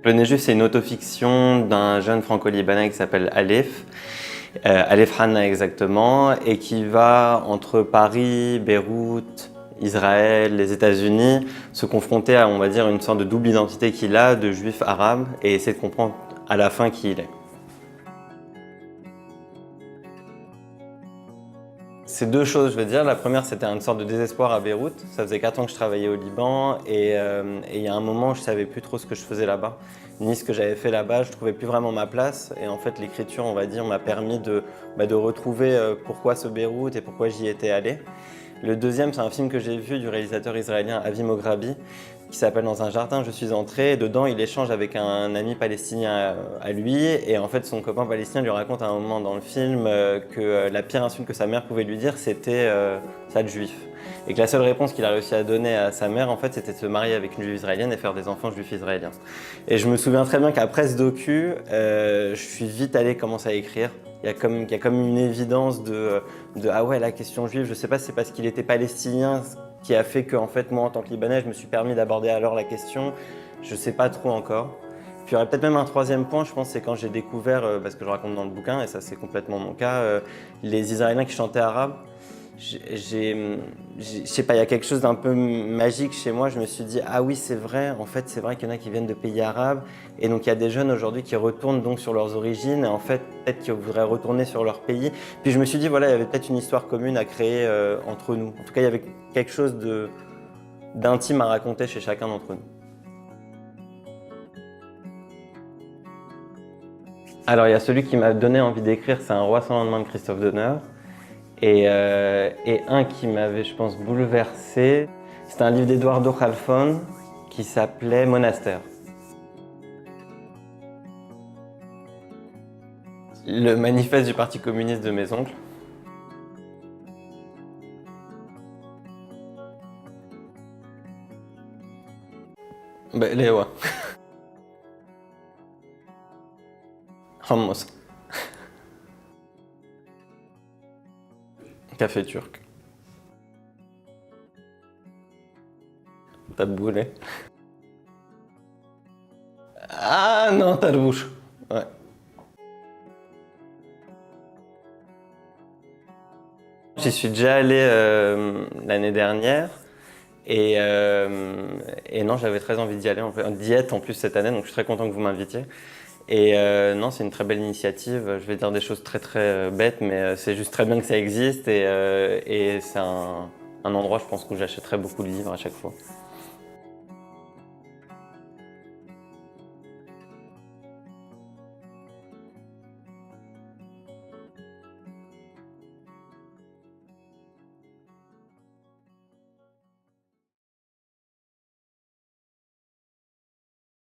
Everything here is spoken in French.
Le Nez Juif, c'est une autofiction d'un jeune franco-libanais qui s'appelle Alef, Alef Hanna exactement, et qui va entre Paris, Beyrouth, Israël, les États-Unis, se confronter à, on va dire, une sorte de double identité qu'il a de juif arabe et essayer de comprendre à la fin qui il est. C'est deux choses, je veux dire. La première, c'était une sorte de désespoir à Beyrouth. Ça faisait 4 ans que je travaillais au Liban et il y a un moment où je ne savais plus trop ce que je faisais là-bas, ni ce que j'avais fait là-bas. Je ne trouvais plus vraiment ma place et en fait, l'écriture, on va dire, m'a permis de retrouver pourquoi ce Beyrouth et pourquoi j'y étais allé. Le deuxième, c'est un film que j'ai vu du réalisateur israélien Avi Mograbi, qui s'appelle Dans un jardin, je suis entré. Et dedans, il échange avec un ami palestinien à lui. Et en fait, son copain palestinien lui raconte à un moment dans le film que la pire insulte que sa mère pouvait lui dire, c'était ça de juif. Et que la seule réponse qu'il a réussi à donner à sa mère, en fait, c'était de se marier avec une juive israélienne et faire des enfants juifs israéliens. Et je me souviens très bien qu'après ce docu, je suis vite allé commencer à écrire. Il y a comme une évidence de ah ouais, la question juive, je ne sais pas si c'est parce qu'il était palestinien qui a fait que en fait, moi, en tant que Libanais, je me suis permis d'aborder alors la question. Je ne sais pas trop encore. Puis il y aurait peut-être même un troisième point, je pense, c'est quand j'ai découvert, parce que je raconte dans le bouquin, et ça c'est complètement mon cas, les Israéliens qui chantaient arabe. Je sais pas, il y a quelque chose d'un peu magique chez moi. Je me suis dit, ah oui, c'est vrai, en fait, c'est vrai qu'il y en a qui viennent de pays arabes. Et donc, il y a des jeunes aujourd'hui qui retournent donc sur leurs origines. Et en fait, peut-être qu'ils voudraient retourner sur leur pays. Puis je me suis dit, voilà, il y avait peut-être une histoire commune à créer entre nous. En tout cas, il y avait quelque chose d'intime à raconter chez chacun d'entre nous. Alors, il y a celui qui m'a donné envie d'écrire, c'est Un roi sans lendemain de Christophe Deneur. Et un qui m'avait, je pense, bouleversé, c'est un livre d'Eduardo Halfon qui s'appelait Monastère. Le manifeste du Parti communiste de mes oncles. Léo. Hummus. Café turc. Taboulé. Ah non, tarbouche. Ouais. J'y suis déjà allé l'année dernière et non, j'avais très envie d'y aller, en diète en plus cette année, donc je suis très content que vous m'invitiez. Et non, c'est une très belle initiative. Je vais dire des choses très très bêtes, mais c'est juste très bien que ça existe et c'est un endroit, je pense, où j'achèterai beaucoup de livres à chaque fois.